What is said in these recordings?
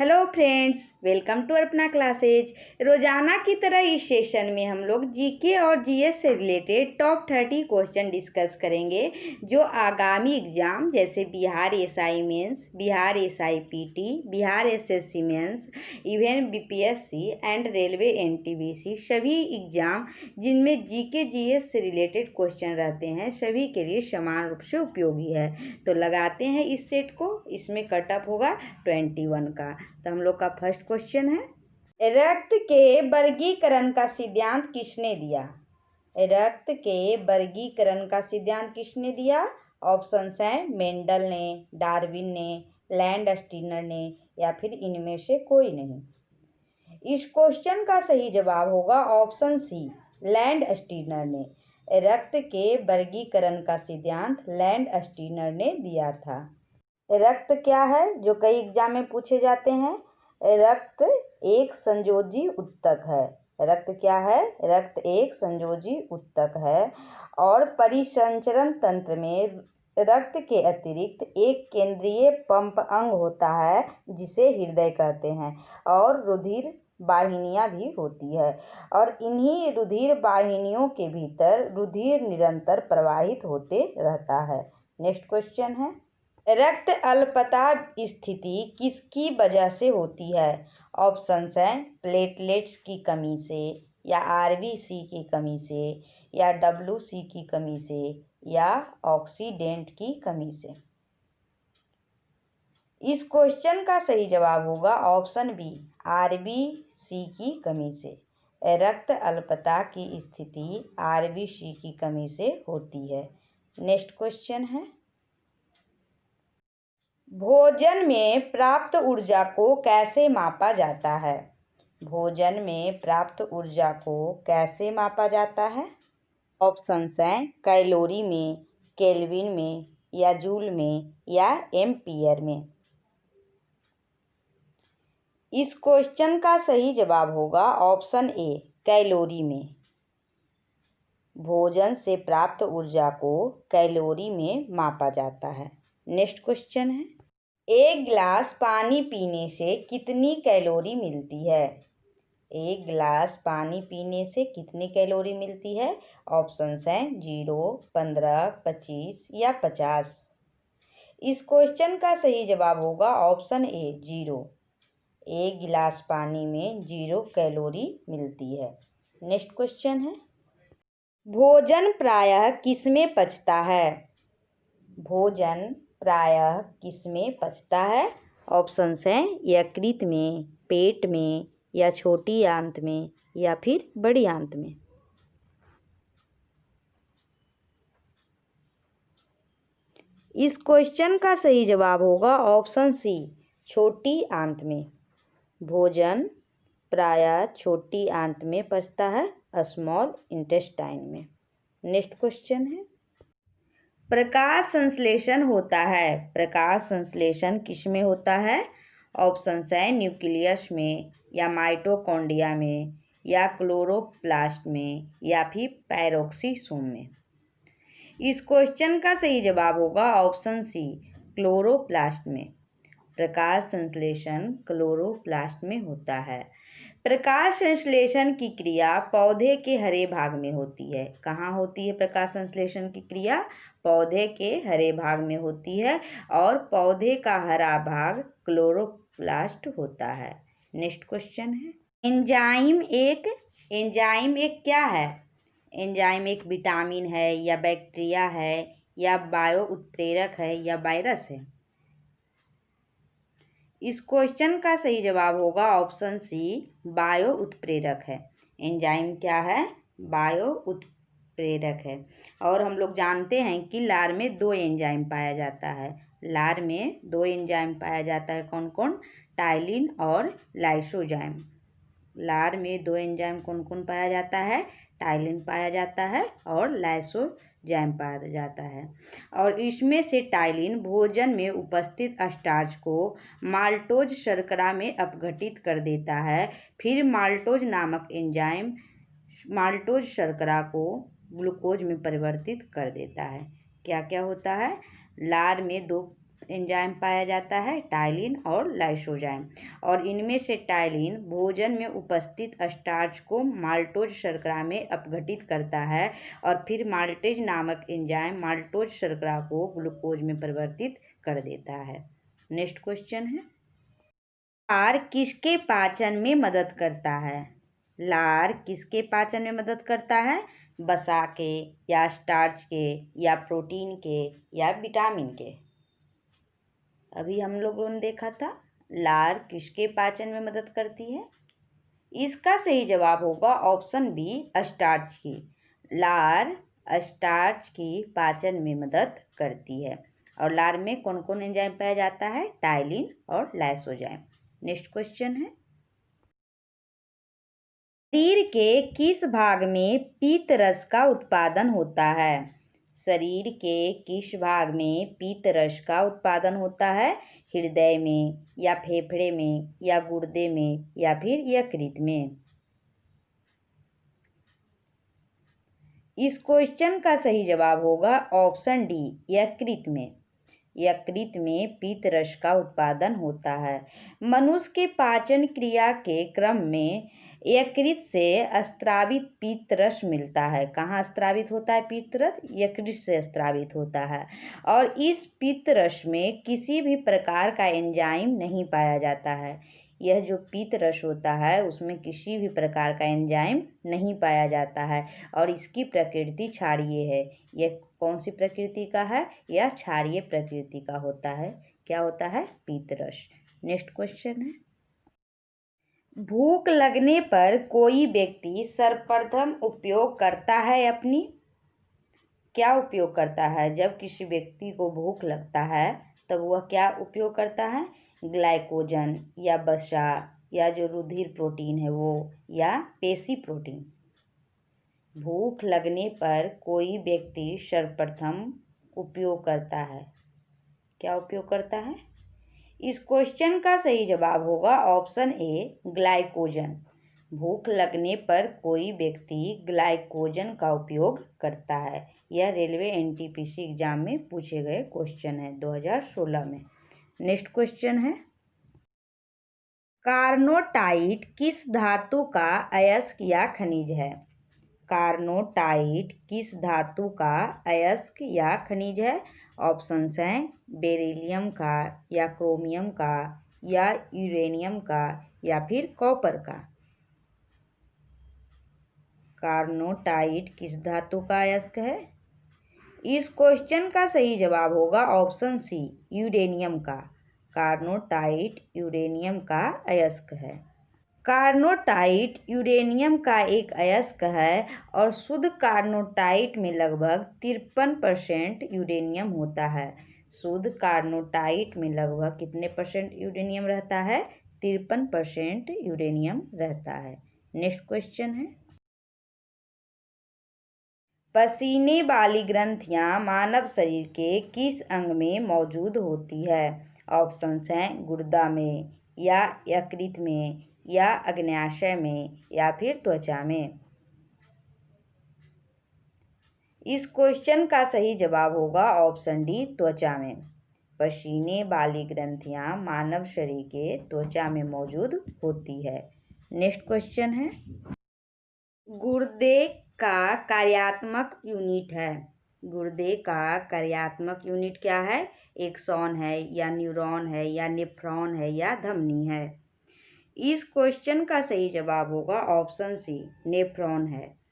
Hello friends, welcome to अपना classes. रोजाना की तरह इस सेशन में हम लोग जीके और जीएस से रिलेटेड टॉप 30 क्वेश्चन डिस्कस करेंगे जो आगामी एग्जाम जैसे Bihar SI mains, Bihar SI PT, Bihar SSC mains, even BPSC and railway NTPC सभी एग्जाम जिनमें जीके जीएस से रिलेटेड क्वेश्चन रहते हैं सभी के लिए समान रूप से उपयोगी है। तो लगाते हैं इस सेट को। इसमें कटअप होगा 21 का। तो हम लोग का फर्स्ट क्वेश्चन है, रक्त के वर्गीकरण का सिद्धांत किसने दिया? रक्त के वर्गीकरण का सिद्धांत किसने दिया? ऑप्शंस हैं मेंडल ने, डार्विन ने, लैंडस्टीनर ने या फिर इनमें से कोई नहीं। इस क्वेश्चन का सही जवाब होगा ऑप्शन सी, लैंडस्टीनर ने। रक्त के वर्गीकरण का सिद्धांत लैंडस्टीनर ने दिया था। रक्त क्या है जो कई एग्जाम में पूछे जाते हैं? रक्त एक संयोजी उत्तक है। रक्त क्या है? रक्त एक संयोजी उत्तक है और परिसंचरण तंत्र में रक्त के अतिरिक्त एक केंद्रीय पंप अंग होता है जिसे हृदय कहते हैं और रुधिर वाहिनियां भी होती है और इन्हीं रुधिर वाहिनियों के भीतर रुधिर निरंतर प्रवाहित होते रहता है। नेक्स्ट क्वेश्चन है, रक्त अल्पता स्थिति किसकी वजह से होती है? ऑप्शंस हैं प्लेटलेट्स की कमी से या आरबीसी की कमी से या डब्ल्यूसी की कमी से या ऑक्सीडेंट की कमी से। इस क्वेश्चन का सही जवाब होगा ऑप्शन बी, आरबीसी की कमी से। रक्त अल्पता की स्थिति आरबीसी की कमी से होती है। नेक्स्ट क्वेश्चन है, भोजन में प्राप्त ऊर्जा को कैसे मापा जाता है? भोजन में प्राप्त ऊर्जा को कैसे मापा जाता है? ऑप्शंस हैं कैलोरी में, केल्विन में या जूल में या एम्पियर में। इस क्वेश्चन का सही जवाब होगा ऑप्शन ए, कैलोरी में। भोजन से प्राप्त ऊर्जा को कैलोरी में मापा जाता है। नेक्स्ट क्वेश्चन है, एक गिलास पानी पीने से कितनी कैलोरी मिलती है? एक गिलास पानी पीने से कितनी कैलोरी मिलती है? ऑप्शंस हैं 0, 15, 25 या 50। इस क्वेश्चन का सही जवाब होगा ऑप्शन ए, 0। एक गिलास पानी में 0 कैलोरी मिलती है। नेक्स्ट क्वेश्चन है, भोजन प्रायः किसमें पचता है? भोजन प्रायः किसमें पचता है? ऑप्शंस हैं यकृत में, पेट में या छोटी आंत में या फिर बड़ी आंत में। इस क्वेश्चन का सही जवाब होगा ऑप्शन सी, छोटी आंत में। भोजन प्रायः छोटी आंत में पचता है, स्मॉल इंटेस्टाइन में। नेक्स्ट क्वेश्चन है, प्रकाश संश्लेषण होता है। प्रकाश संश्लेषण किसमें होता है? ऑप्शंस हैं न्यूक्लियस में या माइटोकॉन्ड्रिया में या क्लोरोप्लास्ट में या फिर पैरोक्सीसोम में। इस क्वेश्चन का सही जवाब होगा ऑप्शन सी, क्लोरोप्लास्ट में। प्रकाश संश्लेषण क्लोरोप्लास्ट में होता है। प्रकाश संश्लेषण की क्रिया पौधे के हरे भाग में होती है। कहाँ होती है प्रकाश संश्लेषण की क्रिया? पौधे के हरे भाग में होती है और पौधे का हरा भाग क्लोरोप्लास्ट होता है। नेक्स्ट क्वेश्चन है, एंजाइम एक क्या है? एंजाइम एक विटामिन है या बैक्टीरिया है या बायो उत्प्रेरक है या वायरस है? इस क्वेश्चन का सही जवाब होगा ऑप्शन सी, बायो उत्प्रेरक है। एंजाइम क्या है? बायो उत्प्रेरक है। और हम लोग जानते हैं कि लार में 2 एंजाइम पाया जाता है। लार में 2 एंजाइम पाया जाता है, कौन कौन? टाइलिन और लाइसोजाइम। लार में 2 एंजाइम कौन कौन पाया जाता है? टाइलिन पाया जाता है और लाइसोजाइम पाया जाता है। और इसमें से टाइलिन भोजन में उपस्थित स्टार्च को माल्टोज शर्करा में अपघटित कर देता है। फिर माल्टोज नामक एंजाइम माल्टोज शर्करा को ग्लूकोज में परिवर्तित कर देता है। क्या क्या होता है? लार में 2 एंजाइम पाया जाता है? टाइलिन और लाइसोजाइम। और इनमें से टाइलिन भोजन में उपस्थित स्टार्च को माल्टोज शर्करा में अपघटित करता है और फिर माल्टेज नामक एंजाइम माल्टोज शर्करा को ग्लूकोज में परिवर्तित कर देता है। नेक्स्ट क्वेश्चन है, लार किसके पाचन में मदद करता है? लार किसके पाचन में मदद करता है? वसा के, या स्टार्च के, या प्रोटीन के, या विटामिन के? अभी हम लोगों ने देखा था लार किसके पाचन में मदद करती है। इसका सही जवाब होगा ऑप्शन बी, स्टार्च की। लार स्टार्च की पाचन में मदद करती है। और लार में कौन कौन एंजाइम पाया जाता है? टाइलिन और लाइसोजाइम। नेक्स्ट क्वेश्चन है, शरीर के किस भाग में पीत रस का उत्पादन होता है? शरीर के किस भाग में पीत रस का उत्पादन होता है? हृदय में, या फेफड़े में, या गुर्दे में, या फिर यकृत में? इस क्वेश्चन का सही जवाब होगा ऑप्शन डी, यकृत में। यकृत में पीत रस का उत्पादन होता है। मनुष्य के पाचन क्रिया के क्रम में यकृत से स्रावित पीत रस मिलता है। कहाँ स्रावित होता है पीत रस? यकृत से स्रावित होता है। और इस पीत रस में किसी भी प्रकार का एंजाइम नहीं पाया जाता है। यह जो पीत रस होता है उसमें किसी भी प्रकार का एंजाइम नहीं पाया जाता है और इसकी प्रकृति क्षारीय है। यह कौन सी प्रकृति का है? यह क्षारीय प्रकृति का होता है। क्या होता है? पीत रस। नेक्स्ट क्वेश्चन है, भूख लगने पर कोई व्यक्ति सर्वप्रथम उपयोग करता है अपनी, क्या उपयोग करता है? जब किसी व्यक्ति को भूख लगता है तब वह क्या उपयोग करता है? ग्लाइकोजन, या वसा, या जो रुधिर प्रोटीन है वो, या पेशी प्रोटीन। भूख लगने पर कोई व्यक्ति सर्वप्रथम उपयोग करता है, क्या उपयोग करता है? इस क्वेश्चन का सही जवाब होगा ऑप्शन ए, ग्लाइकोजन। भूख लगने पर कोई व्यक्ति ग्लाइकोजन का उपयोग करता है। यह रेलवे एनटीपीसी एग्जाम में पूछे गए क्वेश्चन है 2016 में। नेक्स्ट क्वेश्चन है, कार्नोटाइट किस धातु का अयस्क या खनिज है? कार्नोटाइट किस धातु का अयस्क या खनिज है? ऑप्शंस हैं बेरिलियम का, या क्रोमियम का, या यूरेनियम का, या फिर कॉपर का। कार्नोटाइट किस धातु का अयस्क है? इस क्वेश्चन का सही जवाब होगा ऑप्शन सी, यूरेनियम का। कार्नोटाइट यूरेनियम का अयस्क है। कार्नोटाइट यूरेनियम का एक अयस्क है और शुद्ध कार्नोटाइट में लगभग 53% यूरेनियम होता है। शुद्ध कार्नोटाइट में लगभग कितने परसेंट यूरेनियम रहता है? 53% यूरेनियम रहता है। नेक्स्ट क्वेश्चन है, पसीने वाली ग्रंथियां मानव शरीर के किस अंग में मौजूद होती है? ऑप्शंस हैं गुर्दा में, या यकृत में, या अग्न्याशय में, या फिर त्वचा में। इस क्वेश्चन का सही जवाब होगा ऑप्शन डी, त्वचा में। पसीने वाली ग्रंथियां मानव शरीर के त्वचा में मौजूद होती है। नेक्स्ट क्वेश्चन है, गुर्दे का कार्यात्मक यूनिट है। गुर्दे का कार्यात्मक यूनिट क्या है? एक्सॉन है, या न्यूरॉन है, या नेफ्रॉन है, या धमनी है? इस क्वेश्चन का सही जवाब होगा ऑप्शन सी, नेफ्रॉन है।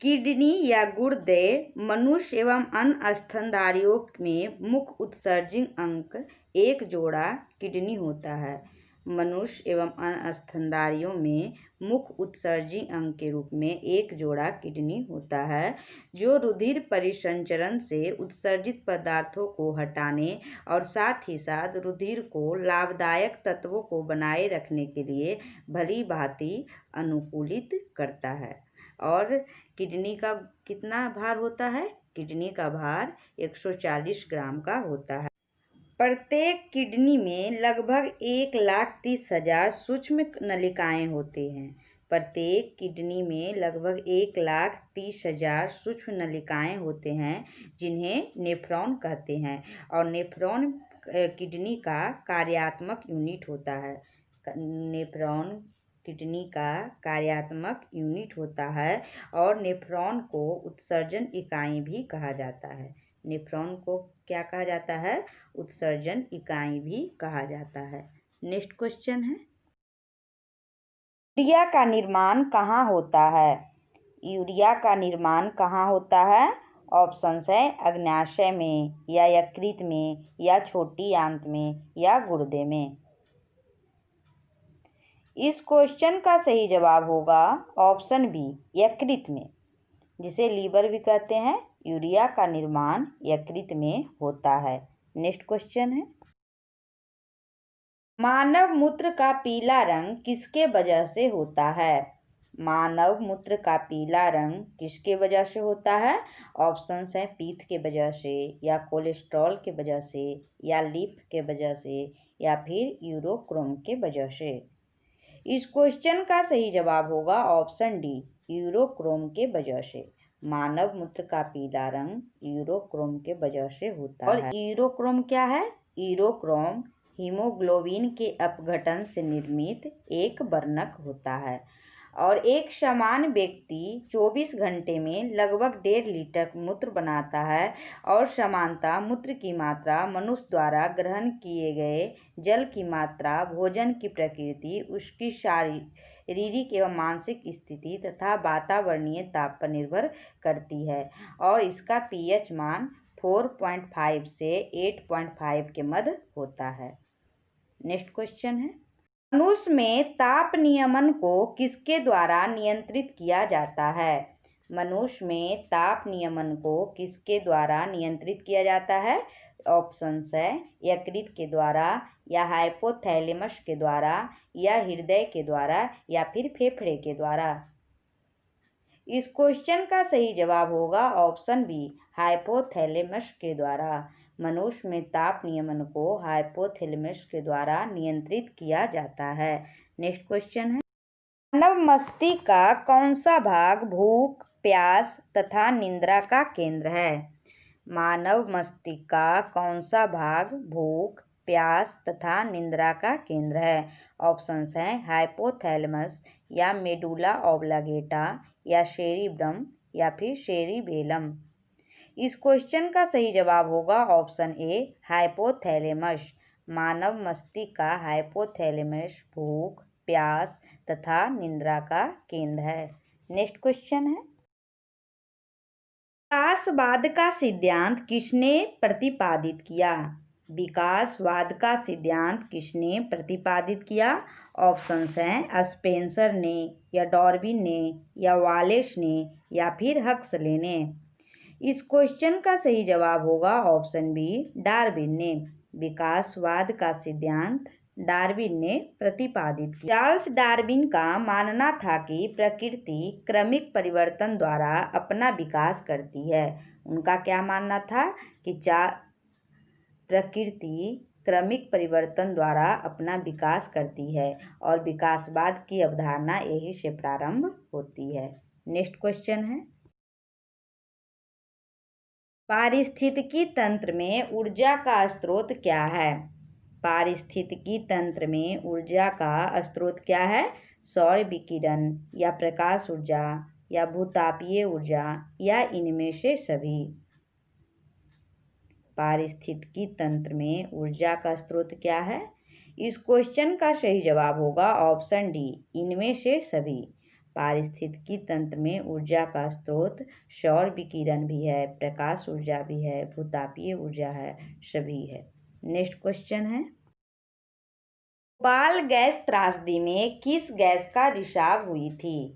किडनी या गुर्दे मनुष्य एवं अन्य स्तनधारियों में मुख्य उत्सर्जित अंग एक जोड़ा किडनी होता है। मनुष्य एवं अन्य स्तनधारियों में मुख्य उत्सर्जित अंग के रूप में एक जोड़ा किडनी होता है, जो रुधिर परिसंचरण से उत्सर्जित पदार्थों को हटाने और साथ ही साथ रुधिर को लाभदायक तत्वों को बनाए रखने के लिए भली भांति अनुकूलित करता है। और किडनी का कितना भार होता है? किडनी का भार 140 ग्राम का होता है। प्रत्येक किडनी में लगभग 1,30,000 सूक्ष्म नलिकाएं होती हैं। प्रत्येक किडनी में लगभग 1,30,000 सूक्ष्म नलिकाएं होते हैं, जिन्हें नेफ्रॉन कहते हैं। और नेफ्रॉन किडनी का कार्यात्मक यूनिट होता है? नेफ्रॉन किडनी का कार्यात्मक यूनिट होता है और नेफ्रॉन को उत्सर्जन इकाई भी कहा जाता है। नेफ्रॉन को क्या कहा जाता है? उत्सर्जन इकाई भी कहा जाता है। नेक्स्ट क्वेश्चन है, यूरिया का निर्माण कहाँ होता है? यूरिया का निर्माण कहाँ होता है? ऑप्शंस है अग्न्याशय में, या यकृत में, या छोटी आंत में, या गुर्दे में। इस क्वेश्चन का सही जवाब होगा ऑप्शन बी, यकृत में, जिसे लीवर भी कहते हैं। यूरिया का निर्माण यकृत में होता है। नेक्स्ट क्वेश्चन है, मानव मूत्र का पीला रंग किसके वजह से होता है? मानव मूत्र का पीला रंग किसके वजह से होता है? ऑप्शंस हैं पीत के वजह से, या कोलेस्ट्रॉल के वजह से, या लीफ के वजह से, या फिर यूरोक्रोम के वजह से। इस क्वेश्चन का सही जवाब होगा ऑप्शन डी, यूरोक्रोम के वजह से। मानव मूत्र का पीला रंग यूरोक्रोम के वजह से होता है। और यूरोक्रोम क्या है? यूरोक्रोम हीमोग्लोबिन के अपघटन से निर्मित एक वर्णक होता है। और एक समान व्यक्ति 24 घंटे में लगभग 1.5 लीटर मूत्र बनाता है, और समानता मूत्र की मात्रा मनुष्य द्वारा ग्रहण किए गए जल की मात्रा, भोजन की प्रकृति, उसकी शारीरिक एवं मानसिक स्थिति तथा वातावरणीय ताप पर निर्भर करती है, और इसका pH मान 4.5 से 8.5 के मध्य होता है। नेक्स्ट क्वेश्चन है, मनुष्य में ताप नियमन को किसके द्वारा नियंत्रित किया जाता है? मनुष्य में ताप नियमन को किसके द्वारा नियंत्रित किया जाता है? ऑप्शंस है यकृत के द्वारा, या हाइपोथैलेमस के द्वारा, या हृदय के द्वारा, या फिर फेफड़े के द्वारा। इस क्वेश्चन का सही जवाब होगा ऑप्शन बी, हाइपोथैलेमस के द्वारा। मनुष्य में ताप नियमन को हाइपोथैलेमस के द्वारा नियंत्रित किया जाता है। नेक्स्ट क्वेश्चन है, मानव मस्तिष्क का कौन सा भाग भूख, प्यास तथा निद्रा का केंद्र है? मानव मस्तिष्क का कौन सा भाग भूख, प्यास तथा निद्रा का केंद्र है? ऑप्शंस हैं हाइपोथैलेमस, या मेडुला ऑब्लांगेटा, या सेरिब्रम, या फिर सेरिबेलम। इस क्वेश्चन का सही जवाब होगा ऑप्शन ए, हाइपोथैलेमस। मानव मस्तिष्क का हाइपोथैलेमस भूख, प्यास तथा निद्रा का केंद्र है। नेक्स्ट क्वेश्चन है, विकासवाद का सिद्धांत किसने प्रतिपादित किया? विकासवाद का सिद्धांत किसने प्रतिपादित किया? ऑप्शंस हैं स्पेंसर ने, या डार्विन ने, या वालेस ने, या फिर हक्सले ने। इस क्वेश्चन का सही जवाब होगा ऑप्शन बी, डार्विन ने। विकासवाद का सिद्धांत डार्विन ने प्रतिपादित किया। चार्ल्स डार्विन का मानना था कि प्रकृति क्रमिक परिवर्तन द्वारा अपना विकास करती है। उनका क्या मानना था कि प्रकृति क्रमिक परिवर्तन द्वारा अपना विकास करती है, और विकासवाद की अवधारणा यही से प्रारंभ होती है। नेक्स्ट क्वेश्चन है, पारिस्थितिकी तंत्र में ऊर्जा का स्रोत क्या है? पारिस्थितिकी तंत्र में ऊर्जा का स्रोत क्या है? सौर विकिरण, या प्रकाश ऊर्जा, या भूतापीय ऊर्जा, या इनमें से सभी। पारिस्थितिकी तंत्र में ऊर्जा का स्रोत क्या है? इस क्वेश्चन का सही जवाब होगा ऑप्शन डी, इनमें से सभी। पारिस्थितिकी तंत्र में ऊर्जा का स्रोत सौर विकिरण भी है, प्रकाश ऊर्जा भी है, भूतापीय ऊर्जा है, सभी है। नेक्स्ट क्वेश्चन है, भोपाल गैस त्रासदी में किस गैस का रिसाव हुई थी?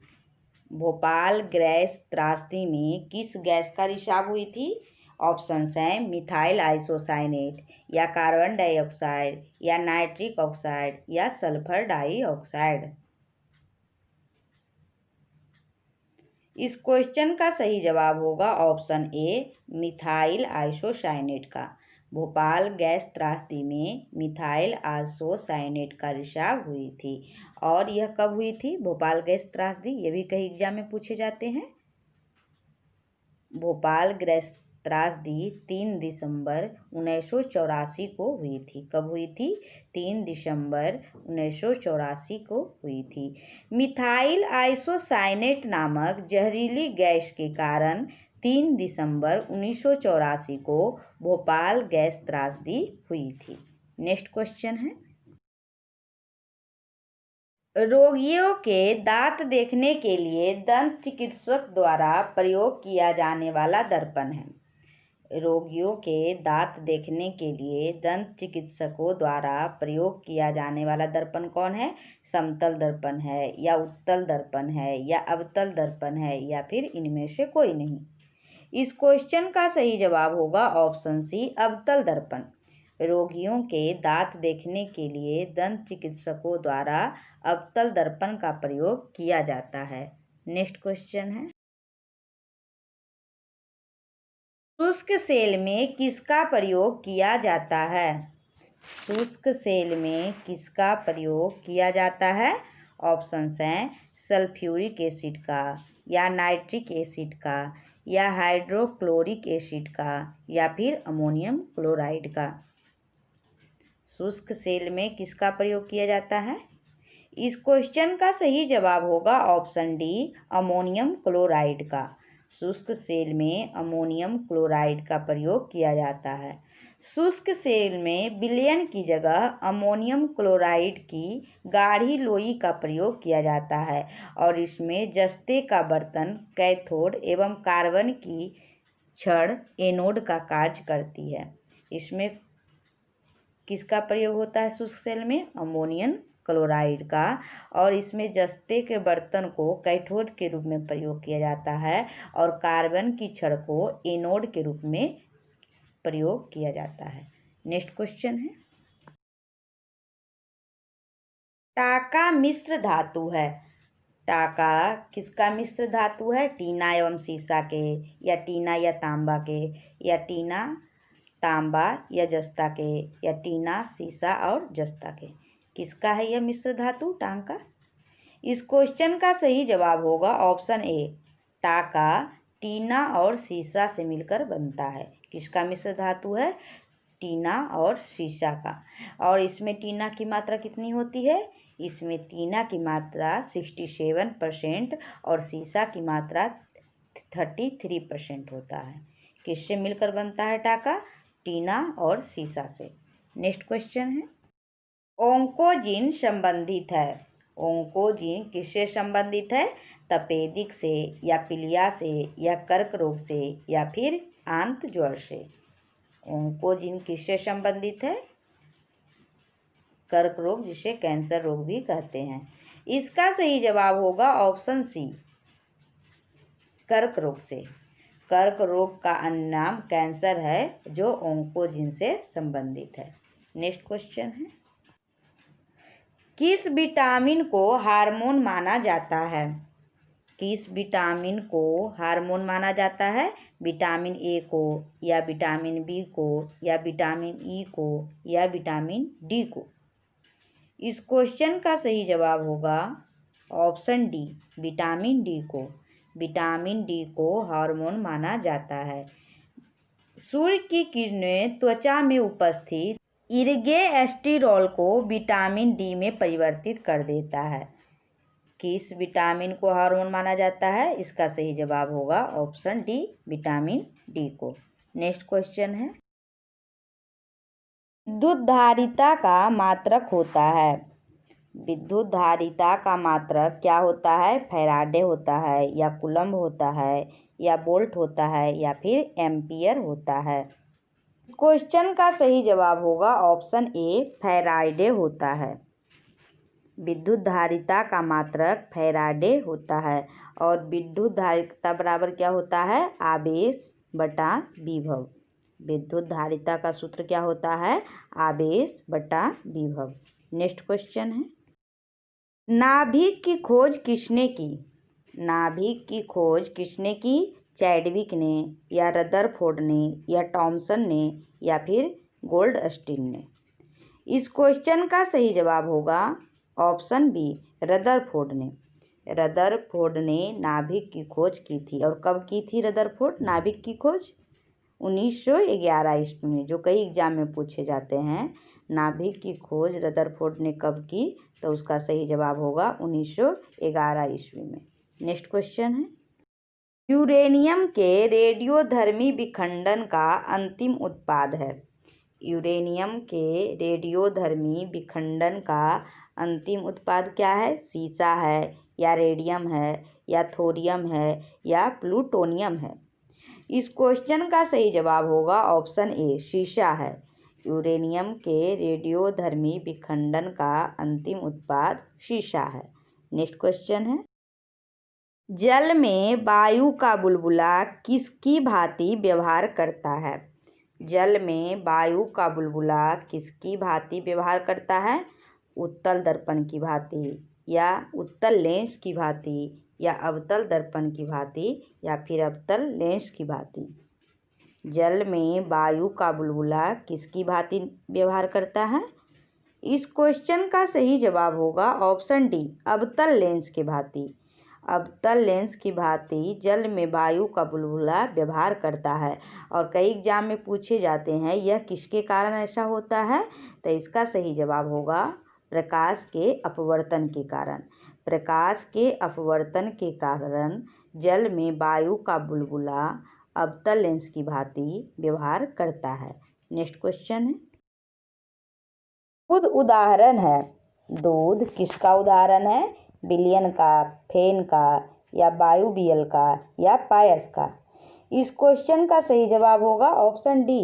भोपाल गैस त्रासदी में किस गैस का रिसाव हुई थी? ऑप्शंस हैं मिथाइल आइसोसाइनेट, या कार्बन डाइऑक्साइड, या नाइट्रिक ऑक्साइड, या सल्फर डाइऑक्साइड। इस क्वेश्चन का सही जवाब होगा ऑप्शन ए, मिथाइल आइसोसाइनेट का। भोपाल गैस त्रासदी में मिथाइल आइसोसाइनेट का रिसाव हुई थी। और यह कब हुई थी भोपाल गैस त्रासदी? ये भी कई एग्जाम में पूछे जाते हैं। भोपाल गैस त्रासदी 3 दिसंबर 1984 को हुई थी। कब हुई थी? 3 दिसंबर 1984 को हुई थी। मिथाइल आइसोसाइनेट नामक जहरीली गैस के कारण 3 दिसंबर 1984 को भोपाल गैस त्रासदी हुई थी। नेक्स्ट क्वेश्चन है, रोगियों के दांत देखने के लिए दंत चिकित्सक द्वारा प्रयोग किया जाने वाला दर्पण है। रोगियों के दांत देखने के लिए दंत चिकित्सकों द्वारा प्रयोग किया जाने वाला दर्पण कौन है? समतल दर्पण है या उत्तल दर्पण है या अवतल दर्पण है या फिर इनमें से कोई नहीं। इस क्वेश्चन का सही जवाब होगा ऑप्शन सी, अवतल दर्पण। रोगियों के दांत देखने के लिए दंत चिकित्सकों द्वारा अवतल दर्पण का प्रयोग किया जाता है। नेक्स्ट क्वेश्चन है, शुष्क सेल में किसका प्रयोग किया जाता है? शुष्क सेल में किसका प्रयोग किया जाता है? ऑप्शंस हैं सल्फ्यूरिक एसिड का या नाइट्रिक एसिड का या हाइड्रोक्लोरिक एसिड का या फिर अमोनियम क्लोराइड का। शुष्क सेल में किसका प्रयोग किया जाता है? इस क्वेश्चन का सही जवाब होगा ऑप्शन डी, अमोनियम क्लोराइड का। शुष्क सेल में अमोनियम क्लोराइड का प्रयोग किया जाता है। शुष्क सेल में विलयन की जगह अमोनियम क्लोराइड की गाढ़ी लोई का प्रयोग किया जाता है और इसमें जस्ते का बर्तन कैथोड एवं कार्बन की छड़ एनोड का कार्य करती है। इसमें किसका प्रयोग होता है शुष्क सेल में? अमोनियम क्लोराइड का, और इसमें जस्ते के बर्तन को कैथोड के रूप में प्रयोग किया जाता है और कार्बन की छड़ को एनोड के रूप में प्रयोग किया जाता है। नेक्स्ट क्वेश्चन है, टाका मिश्र धातु है। टाका किसका मिश्र धातु है? टीना एवं सीसा के या टीना या तांबा के या टीना तांबा या जस्ता के या टीना सीसा और जस्ता के। किसका है यह मिश्र धातु? टाका। इस क्वेश्चन का सही जवाब होगा ऑप्शन ए, टाका टीना और सीसा से मिलकर बनता है। किसका मिश्र धातु है? टीना और सीसा का। और इसमें टीना की मात्रा कितनी होती है? इसमें टीना की मात्रा 67% और सीसा की मात्रा 33% होता है। किससे मिलकर बनता है टाका? टीना और सीसा से। नेक्स्ट क्वेश्चन है, ओंकोजिन संबंधित है। ओंकोजिन किससे संबंधित है? तपेदिक से या पीलिया से या कर्क रोग से या फिर आंत ज्वर से। ओंकोजिन किससे संबंधित है? कर्क रोग, जिसे कैंसर रोग भी कहते हैं। इसका सही जवाब होगा ऑप्शन सी, कर्क रोग से। कर्क रोग का अन्य नाम कैंसर है जो ओंकोजिन से संबंधित है। नेक्स्ट क्वेश्चन है, किस विटामिन को हार्मोन माना जाता है? किस विटामिन को हार्मोन माना जाता है? विटामिन ए को या विटामिन बी को या विटामिन ई को या विटामिन डी को। इस क्वेश्चन का सही जवाब होगा ऑप्शन डी, विटामिन डी को। विटामिन डी को हार्मोन माना जाता है। सूर्य की किरणें त्वचा में उपस्थित इर्गेस्टेरॉल को विटामिन डी में परिवर्तित कर देता है। किस विटामिन को हार्मोन माना जाता है? इसका सही जवाब होगा ऑप्शन डी, विटामिन डी को। नेक्स्ट क्वेश्चन है, विद्युत धारिता का मात्रक होता है। विद्युत धारिता का मात्रक क्या होता है? फैराडे होता है या कूलम्ब होता है या वोल्ट होता है या फिर एम्पियर होता है। क्वेश्चन का सही जवाब होगा ऑप्शन ए, फैराडे होता है। विद्युत धारिता का मात्रक फैराडे होता है और विद्युत धारिता बराबर क्या होता है? आवेश बटा विभव। विद्युत धारिता का सूत्र क्या होता है? आवेश बटा विभव। नेक्स्ट क्वेश्चन है, नाभिक की खोज किसने की? नाभिक की खोज किसने की? चैडविक ने या रदरफोर्ड ने या टॉमसन ने या फिर गोल्डस्टीन ने। इस क्वेश्चन का सही जवाब होगा ऑप्शन बी, रदरफोर्ड ने। रदरफोर्ड ने नाभिक की खोज की थी। और कब की थी रदरफोर्ड नाभिक की खोज? 1911 ईस्वी में, जो कई एग्जाम में पूछे जाते हैं। नाभिक की खोज रदरफोर्ड ने कब की? तो उसका सही जवाब होगा 1911 ईस्वी में। नेक्स्ट क्वेश्चन है, यूरेनियम के रेडियोधर्मी विखंडन का अंतिम उत्पाद है। यूरेनियम के रेडियोधर्मी विखंडन का अंतिम उत्पाद क्या है? सीसा है, या रेडियम है, या थोरियम है, या प्लूटोनियम है। इस क्वेश्चन का सही जवाब होगा ऑप्शन ए, शीशा है। यूरेनियम के रेडियोधर्मी विखंडन का अंतिम उत्पाद शीशा है। नेक्स्ट क्वेश्चन है, जल में वायु का बुलबुला किसकी भांति व्यवहार करता है? जल में वायु का बुलबुला किसकी भांति व्यवहार करता है? उत्तल दर्पण की भांति, या उत्तल लेंस की भांति, या अवतल दर्पण की भांति, या फिर अवतल लेंस की भांति। जल में वायु का बुलबुला किसकी भांति व्यवहार करता है? इस क्वेश्चन का सही जवाब होगा ऑप्शन डी, अवतल लेंस की भांति। अवतल लेंस की भांति जल में वायु का बुलबुला व्यवहार करता है, और कई एग्जाम में पूछे जाते हैं यह किसके कारण ऐसा होता है? तो इसका सही जवाब होगा प्रकाश के अपवर्तन के कारण। प्रकाश के अपवर्तन के कारण जल में वायु का बुलबुला अवतल लेंस की भांति व्यवहार करता है। नेक्स्ट क्वेश्चन है, दूध उदाहरण है। दूध किसका उदाहरण है? विलयन का, फेन का, या बायुबियल का, या पायस का। इस क्वेश्चन का सही जवाब होगा ऑप्शन डी,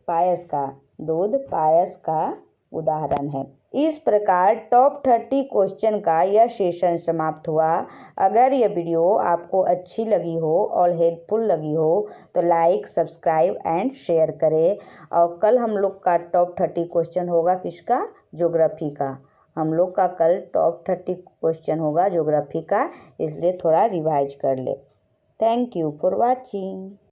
पायस का। दूध पायस का उदाहरण है। इस प्रकार टॉप 30 क्वेश्चन का यह सेशन समाप्त हुआ। अगर यह वीडियो आपको अच्छी लगी हो और हेल्पफुल लगी हो तो लाइक, सब्सक्राइब एंड शेयर करें। और कल हम लोग का टॉप 30 क्वेश्चन होगा किसका? ज्योग्राफी का। हम लोग का कल टॉप 30 क्वेश्चन होगा ज्योग्राफी का, इसलिए थोड़ा रिवाइज कर ले। Thank you for watching.